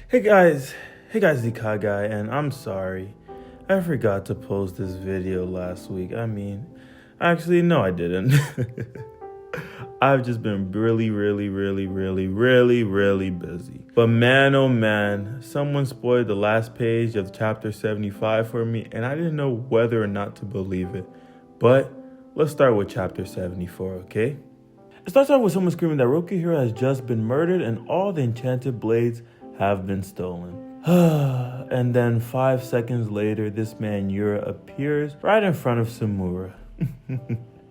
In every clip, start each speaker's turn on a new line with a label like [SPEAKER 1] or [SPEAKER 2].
[SPEAKER 1] Hey guys, the Ka guy, and I'm sorry. I forgot to post this video last week. Actually, no, I didn't. I've just been really busy. But man, oh man, someone spoiled the last page of chapter 75 for me, and I didn't know whether or not to believe it. But let's start with chapter 74, okay? It starts off with someone screaming that Rokuhiro has just been murdered and all the enchanted blades have been stolen. And then 5 seconds later, this man YURA appears right in front of Samura.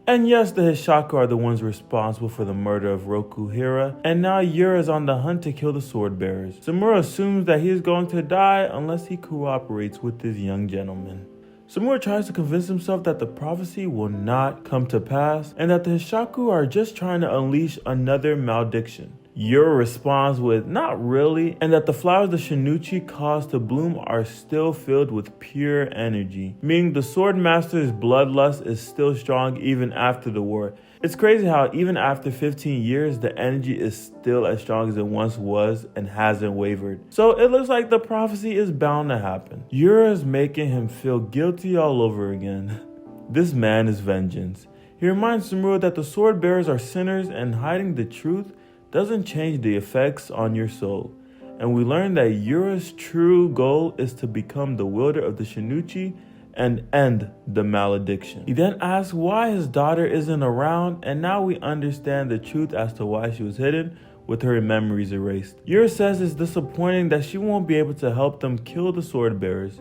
[SPEAKER 1] And yes, the Hishaku are the ones responsible for the murder of Rokuhiro, and now YURA is on the hunt to kill the sword bearers. Samura assumes that he is going to die unless he cooperates with this young gentleman. Samura tries to convince himself that the prophecy will not come to pass and that the Hishaku are just trying to unleash another malediction. YURA responds with, not really, and that the flowers the Shinichi caused to bloom are still filled with pure energy, meaning the sword master's bloodlust is still strong even after the war. It's crazy how even after 15 years, the energy is still as strong as it once was and hasn't wavered. So it looks like the prophecy is bound to happen. YURA is making him feel guilty all over again. This man is vengeance. He reminds Samura that the sword bearers are sinners and hiding the truth doesn't change the effects on your soul. And we learn that YURA's true goal is to become the wielder of the Shinichi and end the malediction. He then asks why his daughter isn't around, and now we understand the truth as to why she was hidden with her memories erased. YURA says it's disappointing that she won't be able to help them kill the sword bearers.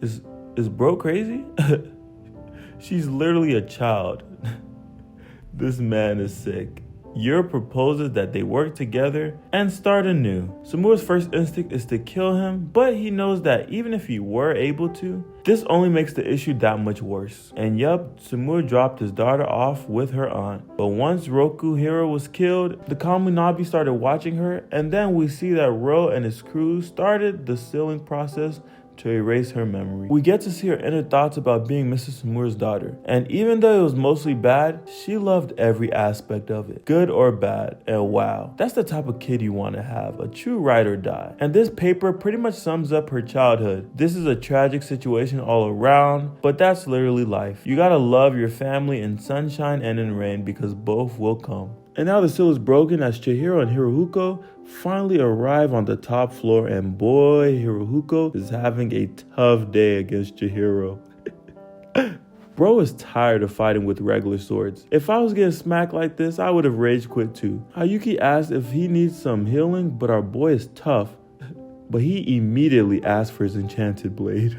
[SPEAKER 1] Is bro crazy? She's literally a child. This man is sick. YURA proposes that they work together and start anew. Samura's first instinct is to kill him, but he knows that even if he were able to, this only makes the issue that much worse. And yup, Samura dropped his daughter off with her aunt. But once Rokuhiro was killed, the Kamunabi started watching her, and then we see that Ro and his crew started the sealing process to erase her memory. We get to see her inner thoughts about being Mr. Samura's daughter. And even though it was mostly bad, she loved every aspect of it, good or bad. And wow, that's the type of kid you want to have, a true ride or die. And this paper pretty much sums up her childhood. This is a tragic situation all around, but that's literally life. You gotta love your family in sunshine and in rain because both will come. And now the seal is broken as Chihiro and Hirohiko finally arrive on the top floor, and boy, Hirohiko is having a tough day against Chihiro. Bro is tired of fighting with regular swords. If I was getting smacked like this, I would have rage quit too. Hayuki asks if he needs some healing, but our boy is tough. But he immediately asks for his enchanted blade.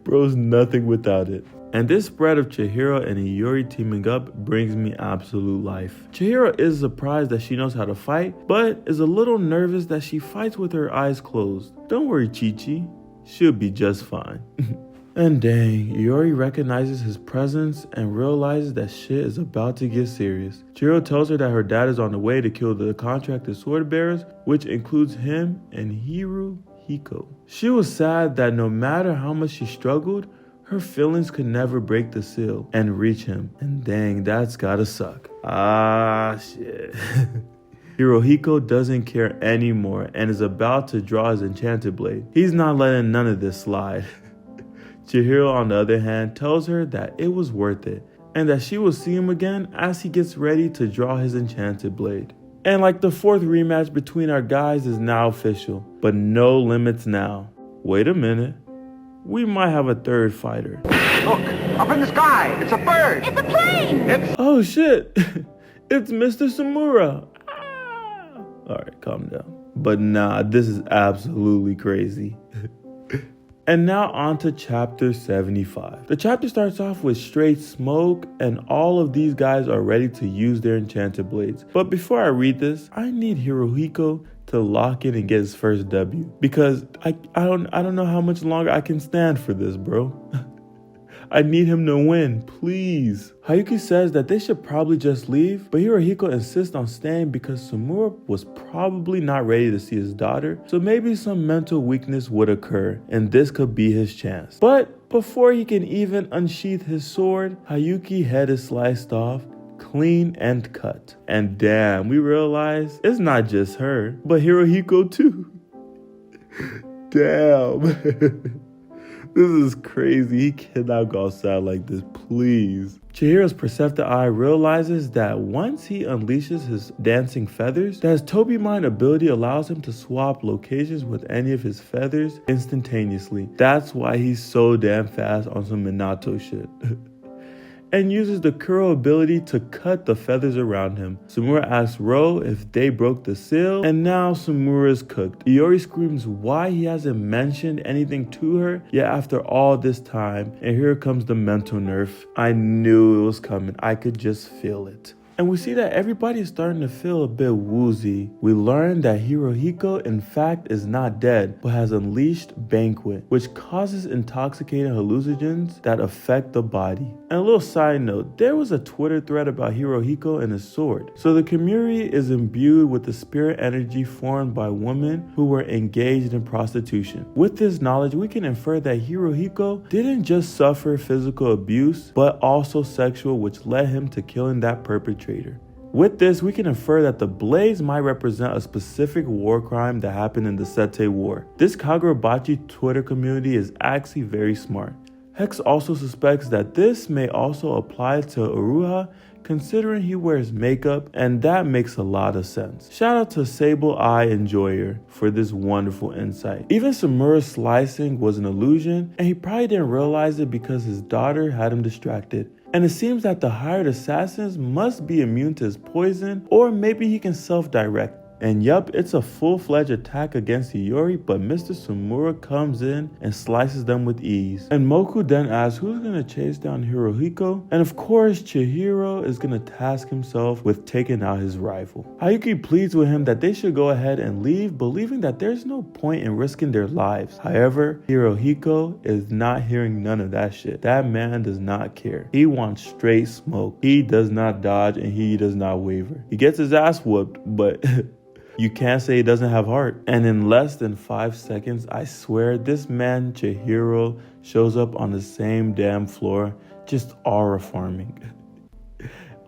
[SPEAKER 1] Bro's nothing without it. And this spread of Chihiro and Iori teaming up brings me absolute life. Chihiro is surprised that she knows how to fight, but is a little nervous that she fights with her eyes closed. Don't worry, Chi-Chi. She'll be just fine. And dang, Iori recognizes his presence and realizes that shit is about to get serious. Chihiro tells her that her dad is on the way to kill the contracted sword bearers, which includes him and Hirohiko. She was sad that no matter how much she struggled, her feelings could never break the seal and reach him. And dang, that's gotta suck. Shit. Hirohiko doesn't care anymore and is about to draw his enchanted blade. He's not letting none of this slide. Chihiro, on the other hand, tells her that it was worth it and that she will see him again as he gets ready to draw his enchanted blade. And like the fourth rematch between our guys is now official, but no limits now. Wait a minute. We might have a third fighter.
[SPEAKER 2] Look, up in the sky, it's a bird.
[SPEAKER 3] It's a plane.
[SPEAKER 1] Oh shit, it's Mr. Samura. Alright, calm down. But nah, this is absolutely crazy. And now on to chapter 75. The chapter starts off with straight smoke and all of these guys are ready to use their enchanted blades. But before I read this, I need Hirohiko to lock in and get his first W because I don't know how much longer I can stand for this, bro. I need him to win, please. Hayuki says that they should probably just leave, but Hirohiko insists on staying because Samura was probably not ready to see his daughter, so maybe some mental weakness would occur, and this could be his chance. But before he can even unsheath his sword, Hayuki's head is sliced off, clean and cut. And damn, we realize it's not just her, but Hirohiko too. Damn. This is crazy. He cannot go outside like this, please. Chihiro's perceptive eye realizes that once he unleashes his dancing feathers, that his Toby Mind ability allows him to swap locations with any of his feathers instantaneously. That's why he's so damn fast on some Minato shit. And uses the Kuro ability to cut the feathers around him. Sumura asks Ro if they broke the seal, and now Sumura is cooked. Iori screams why he hasn't mentioned anything to her, yet after all this time, and here comes the mental nerf. I knew it was coming, I could just feel it. And we see that everybody is starting to feel a bit woozy. We learn that Hirohiko in fact is not dead, but has unleashed Banquet, which causes intoxicating hallucinogens that affect the body. And a little side note, there was a Twitter thread about Hirohiko and his sword. So the Kamuri is imbued with the spirit energy formed by women who were engaged in prostitution. With this knowledge, we can infer that Hirohiko didn't just suffer physical abuse, but also sexual, which led him to killing that perpetrator. With this, we can infer that the blades might represent a specific war crime that happened in the Sete War. This Kagurabachi Twitter community is actually very smart. Hex also suspects that this may also apply to Uruha, considering he wears makeup, and that makes a lot of sense. Shout out to Sable Eye Enjoyer for this wonderful insight. Even Sumura's slicing was an illusion, and he probably didn't realize it because his daughter had him distracted. And it seems that the hired assassins must be immune to his poison, or maybe he can self-direct. And yup, it's a full-fledged attack against Iori, but Mr. Sumura comes in and slices them with ease. And Moku then asks who's gonna chase down Hirohiko, and of course Chihiro is gonna task himself with taking out his rival. Hayuki pleads with him that they should go ahead and leave, believing that there's no point in risking their lives. However, Hirohiko is not hearing none of that shit. That man does not care. He wants straight smoke. He does not dodge and he does not waver. He gets his ass whooped, but you can't say he doesn't have heart. And in less than 5 seconds, I swear, this man Chihiro shows up on the same damn floor, just aura farming.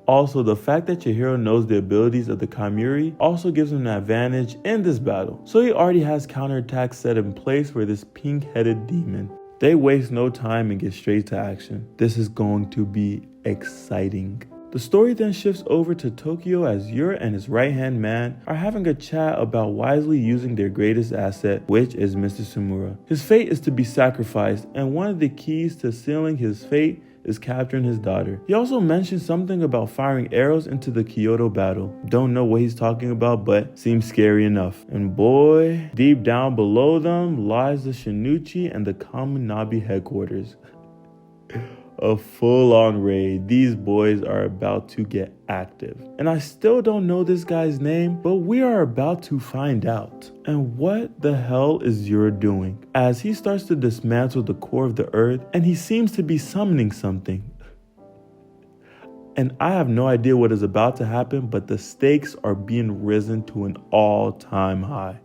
[SPEAKER 1] Also, the fact that Chihiro knows the abilities of the Kamuri also gives him an advantage in this battle. So he already has counterattacks set in place for this pink-headed demon. They waste no time and get straight to action. This is going to be exciting. The story then shifts over to Tokyo as YURA and his right-hand man are having a chat about wisely using their greatest asset, which is Mr. Sumura. His fate is to be sacrificed, and one of the keys to sealing his fate is capturing his daughter. He also mentions something about firing arrows into the Kyoto battle. Don't know what he's talking about, but seems scary enough. And boy, deep down below them lies the Shinichi and the Kaminabi headquarters. A full-on raid. These boys are about to get active. And I still don't know this guy's name, but we are about to find out. And what the hell is YURA doing? As he starts to dismantle the core of the earth, and he seems to be summoning something. And I have no idea what is about to happen, but the stakes are being risen to an all-time high.